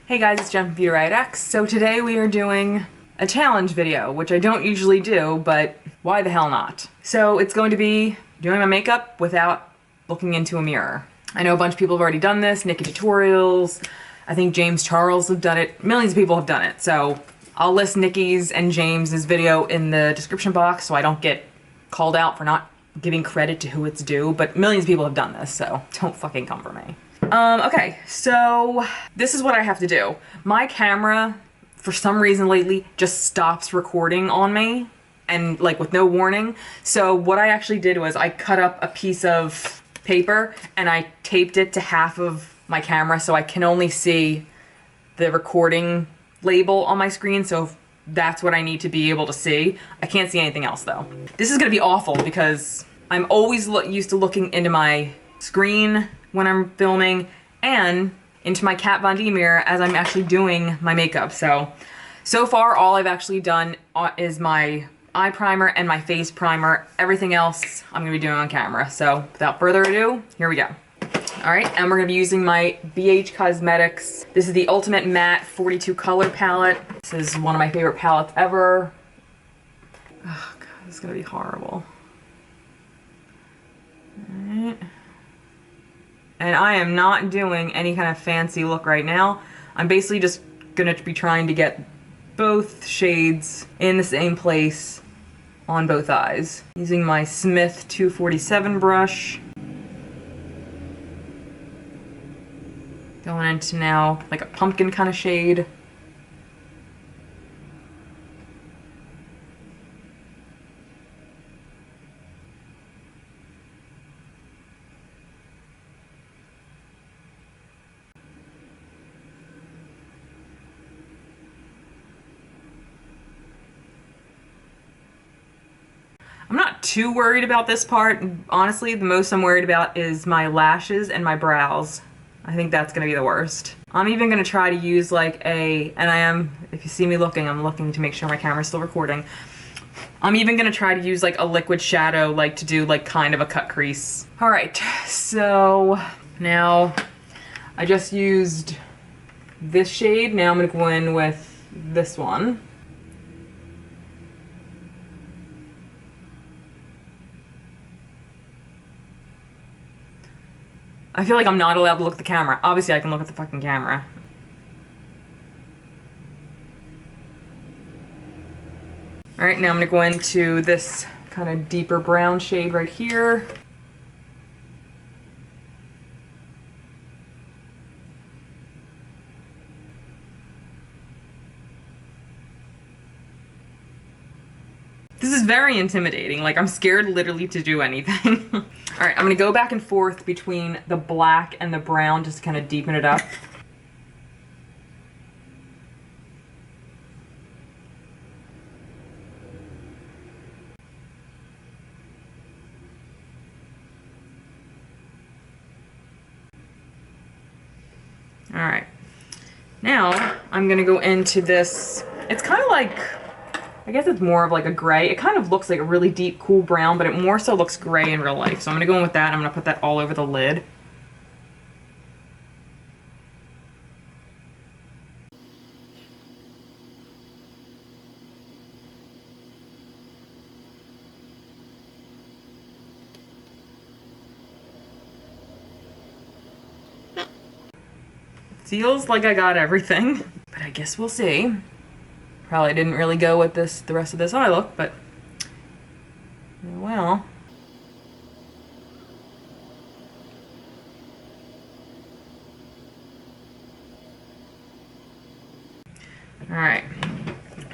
Hey guys, it's Jenna from beautyriotx. So today we are doing a challenge video, which I don't usually do, but why the hell not? So it's going to be doing my makeup without looking into a mirror. I know a bunch of people have already done this, NikkieTutorials, I think James Charles have done it, millions of people have done it. So I'll list Nikkie's and James's video in the description box so I don't get called out for not giving credit to who it's due, but millions of people have done this, so don't fucking come for me. Okay, so this is what I have to do. My camera, for some reason lately, just stops recording on me, and like with no warning. So what I actually did was I cut up a piece of paper and I taped it to half of my camera so I can only see the recording label on my screen, so that's what I need to be able to see. I can't see anything else though. This is gonna be awful because I'm always used to looking into my screen when I'm filming and into my Kat Von D mirror as I'm actually doing my makeup. So far all I've actually done is my eye primer and my face primer. Everything else I'm gonna be doing on camera. So without further ado, here we go. All right, and we're gonna be using my BH Cosmetics. This is the Ultimate Matte 42 color palette. This is one of my favorite palettes ever. Oh God, this is gonna be horrible. All right. And I am not doing any kind of fancy look right now. I'm basically just gonna be trying to get both shades in the same place on both eyes. Using my Smith 247 brush. Going into now like a pumpkin kind of shade. I'm not too worried about this part. Honestly, the most I'm worried about is my lashes and my brows. I think that's gonna be the worst. I'm even gonna try to use like if you see me looking, I'm looking to make sure my camera's still recording. I'm even gonna try to use like a liquid shadow, like to do like kind of a cut crease. All right, so now I just used this shade. Now I'm gonna go in with this one. I feel like I'm not allowed to look at the camera. Obviously, I can look at the fucking camera. All right, now I'm gonna go into this kind of deeper brown shade right here. This is very intimidating. Like, I'm scared literally to do anything. All right, I'm gonna go back and forth between the black and the brown just to kind of deepen it up. All right, now I'm gonna go into this. It's kind of like, I guess it's more of like a gray. It kind of looks like a really deep, cool brown, but it more so looks gray in real life. So I'm gonna go in with that. I'm gonna put that all over the lid. Feels like I got everything, but I guess we'll see. Probably didn't really go with the rest of this eye look, but well. All right,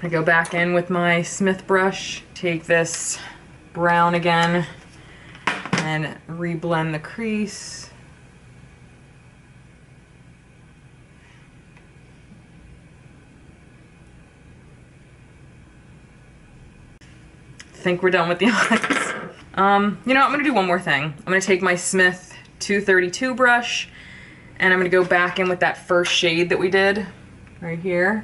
I go back in with my Smith brush, take this brown again, and reblend the crease. Think we're done with the eyes. You know, I'm gonna do one more thing. I'm gonna take my Smith 232 brush and I'm gonna go back in with that first shade that we did right here.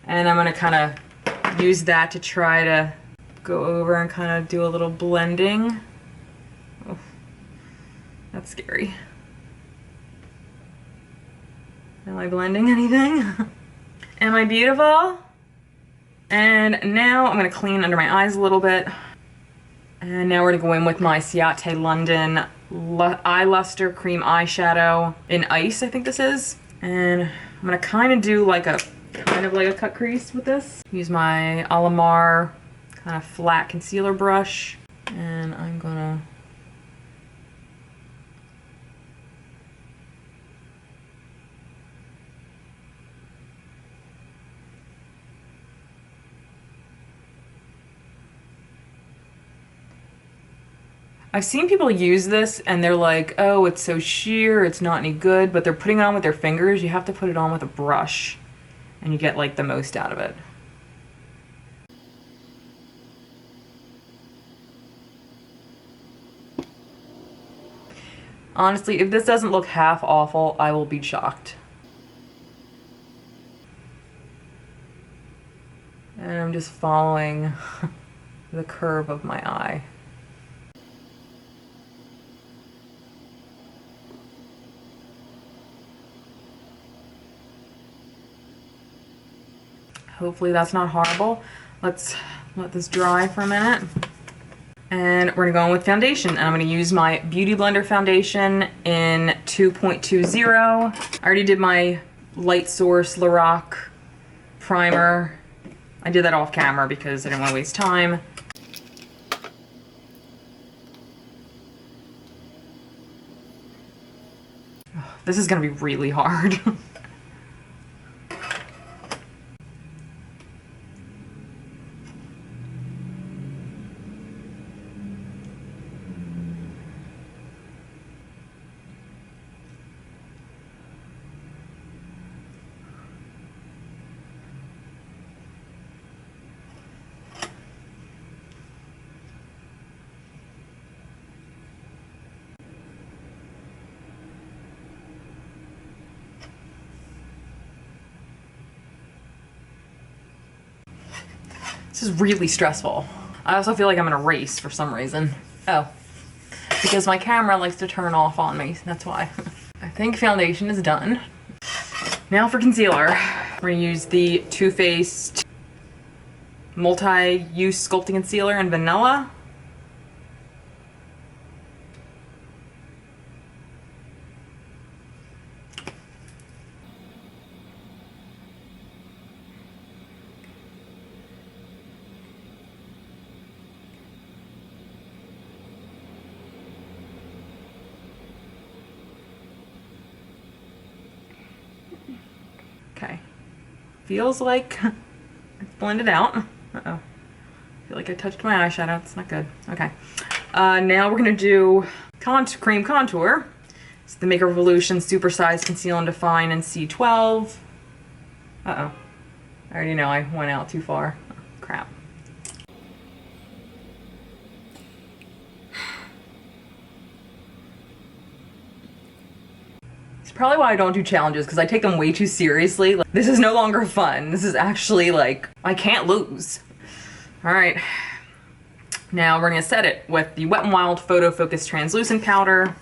And I'm gonna kind of use that to try to go over and kind of do a little blending. Oh, that's scary. Am I blending anything? Am I beautiful? And now I'm gonna clean under my eyes a little bit. And now we're gonna go in with my Ciaté London Eye Lustre Cream Eyeshadow in Ice, I think this is. And I'm gonna kind of do like a cut crease with this. Use my Alamar kind of flat concealer brush. And I'm gonna I've seen people use this and they're like, oh, it's so sheer, it's not any good, but they're putting it on with their fingers. You have to put it on with a brush and you get like the most out of it. Honestly, if this doesn't look half awful, I will be shocked. And I'm just following the curve of my eye. Hopefully that's not horrible. Let's let this dry for a minute. And we're gonna go in with foundation. And I'm gonna use my Beauty Blender foundation in 2.20. I already did my Light Source Lorac primer. I did that off camera because I didn't want to waste time. This is gonna be really hard. This is really stressful. I also feel like I'm in a race for some reason. Oh, because my camera likes to turn off on me, that's why. I think foundation is done. Now for concealer. We're gonna use the Too Faced Multi-Use Sculpting Concealer in Vanilla. Okay, feels like it's blended out. Uh-oh, I feel like I touched my eyeshadow, it's not good. Okay, now we're gonna do cream contour. It's the Make Revolution Super Size Conceal and Define in C12. Uh-oh, I already know I went out too far. Oh, crap. Probably why I don't do challenges, because I take them way too seriously. Like, this is no longer fun. This is actually like, I can't lose. All right, now we're gonna set it with the Wet n Wild Photofocus Translucent Powder.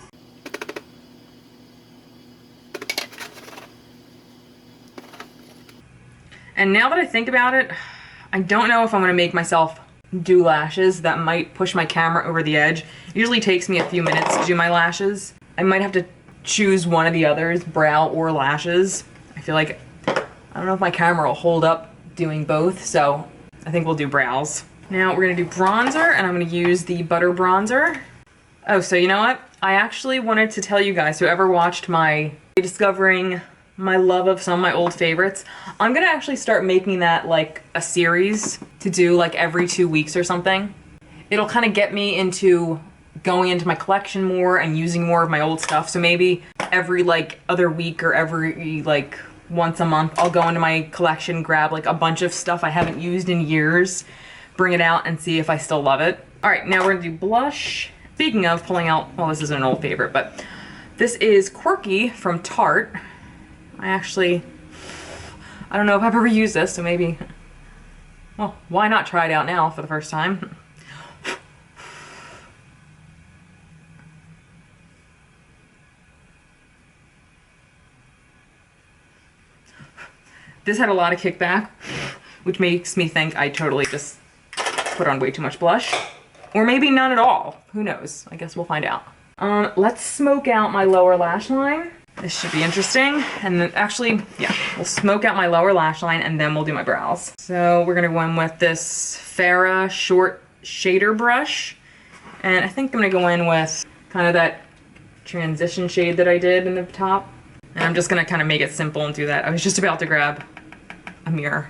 And now that I think about it, I don't know if I'm gonna make myself do lashes. That might push my camera over the edge. It usually takes me a few minutes to do my lashes. I might have to choose one of the others, brow or lashes. I feel like, I don't know if my camera will hold up doing both, so I think we'll do brows. Now we're gonna do bronzer, and I'm gonna use the Butter Bronzer. Oh, so you know what? I actually wanted to tell you guys, whoever watched my discovering my love of some of my old favorites, I'm gonna actually start making that like a series to do like every 2 weeks or something. It'll kind of get me into going into my collection more and using more of my old stuff. So maybe every like other week or every like once a month, I'll go into my collection, grab like a bunch of stuff I haven't used in years, bring it out and see if I still love it. All right, now we're gonna do blush. Speaking of pulling out, well, this is an old favorite, but this is Quirky from Tarte. I don't know if I've ever used this, so maybe, well, why not try it out now for the first time? This had a lot of kickback, which makes me think I totally just put on way too much blush. Or maybe none at all. Who knows? I guess we'll find out. Let's smoke out my lower lash line. This should be interesting. And then actually, yeah, we'll smoke out my lower lash line and then we'll do my brows. So we're gonna go in with this Farrah short shader brush. And I think I'm gonna go in with kind of that transition shade that I did in the top. And I'm just gonna kind of make it simple and do that. I was just about to grab a mirror.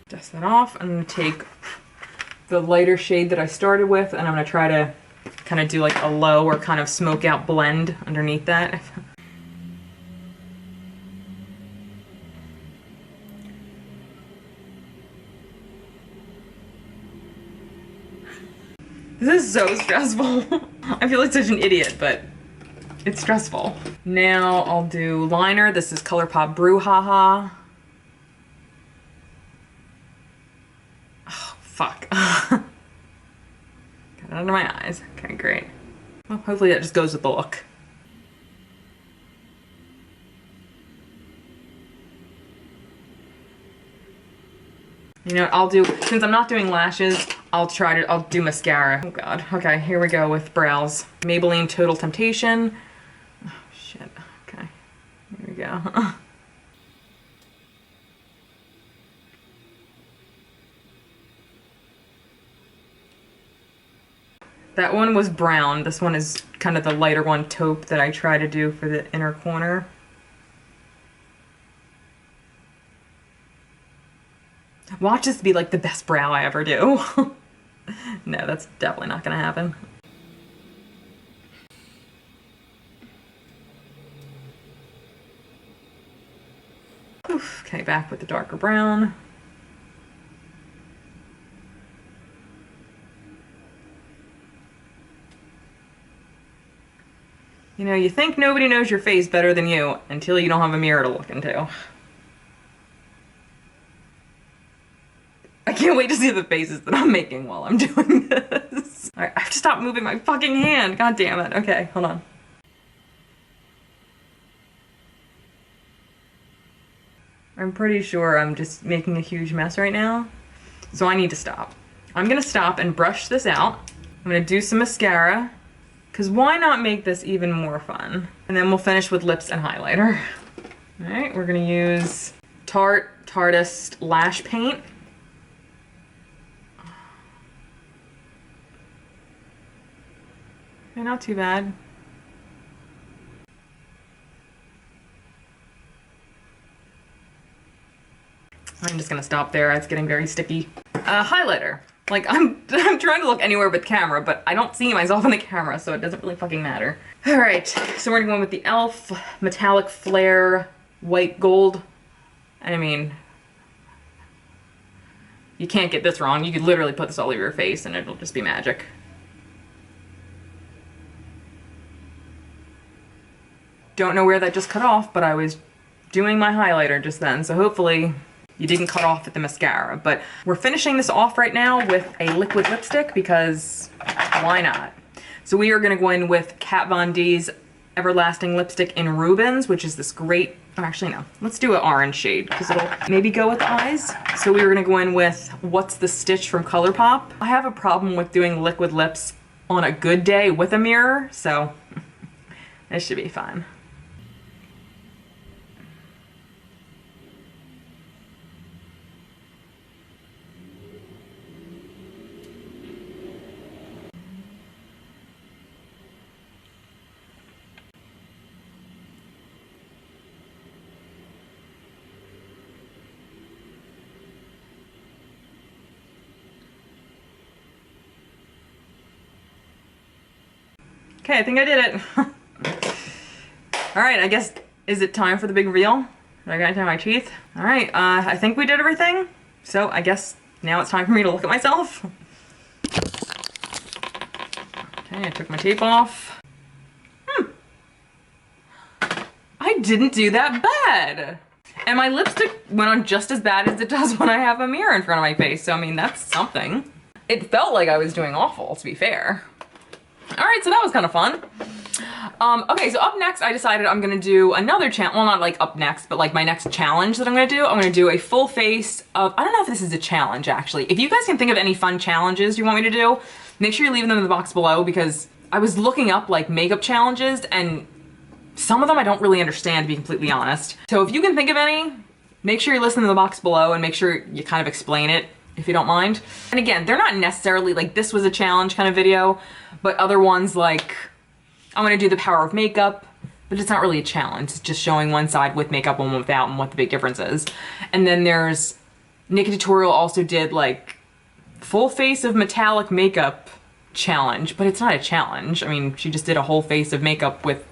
Dust that off. I'm gonna take the lighter shade that I started with and I'm gonna try to kind of do like a low or kind of smoke out blend underneath that. This is so stressful. I feel like such an idiot, but it's stressful. Now I'll do liner. This is ColourPop Brew Haha. Fuck. Got it under my eyes. Okay, great. Well, hopefully that just goes with the look. You know what I'll do, since I'm not doing lashes, I'll do mascara. Oh god. Okay, here we go with brows. Maybelline Total Temptation. Oh shit. Okay. Here we go. That one was brown. This one is kind of the lighter one, taupe, that I try to do for the inner corner. Watch this be like the best brow I ever do. No, that's definitely not gonna happen. Oof. Okay, back with the darker brown. You know, you think nobody knows your face better than you until you don't have a mirror to look into. I can't wait to see the faces that I'm making while I'm doing this. Alright, I have to stop moving my fucking hand. God damn it. Okay, hold on. I'm pretty sure I'm just making a huge mess right now. So I need to stop. I'm gonna stop and brush this out. I'm gonna do some mascara. Because why not make this even more fun? And then we'll finish with lips and highlighter. Alright, we're gonna use Tarteist Lash Paint. Okay, not too bad. I'm just gonna stop there, it's getting very sticky. Highlighter. Like, I'm trying to look anywhere but camera, but I don't see myself in the camera, so it doesn't really fucking matter. Alright, so we're gonna go in with the e.l.f. Metallic Flair White Gold. And I mean, you can't get this wrong. You could literally put this all over your face and it'll just be magic. Don't know where that just cut off, but I was doing my highlighter just then, so hopefully you didn't cut off at the mascara. But we're finishing this off right now with a liquid lipstick because why not? So we are gonna go in with Kat Von D's Everlasting Lipstick in Rubens, which is this great, oh, actually no, let's do an orange shade because it'll maybe go with the eyes. So we were gonna go in with What's the Stitch from ColourPop. I have a problem with doing liquid lips on a good day with a mirror, so it should be fine. Okay, I think I did it. All right, I guess, is it time for the big reveal? I gotta tie my teeth. All right, I think we did everything. So I guess now it's time for me to look at myself. Okay, I took my tape off. I didn't do that bad. And my lipstick went on just as bad as it does when I have a mirror in front of my face. So I mean, that's something. It felt like I was doing awful, to be fair. All right, so that was kind of fun. Okay, so up next, I decided I'm gonna do another challenge. Well, not like up next, but like my next challenge that I'm gonna do a full face of, I don't know if this is a challenge actually. If you guys can think of any fun challenges you want me to do, make sure you leave them in the box below, because I was looking up like makeup challenges and some of them I don't really understand, to be completely honest. So if you can think of any, make sure you listen to the box below and make sure you kind of explain it, if you don't mind. And again, they're not necessarily like this was a challenge kind of video, but other ones like, I'm gonna do the power of makeup, but it's not really a challenge. It's just showing one side with makeup and one without and what the big difference is. And then there's, NikkieTutorial also did like full face of metallic makeup challenge, but it's not a challenge. I mean, she just did a whole face of makeup with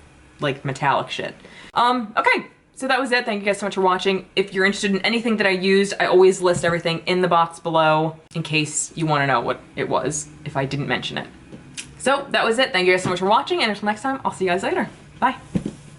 like metallic shit. Okay, so that was it. Thank you guys so much for watching. If you're interested in anything that I used, I always list everything in the box below in case you wanna know what it was if I didn't mention it. So that was it. Thank you guys so much for watching, and until next time, I'll see you guys later. Bye.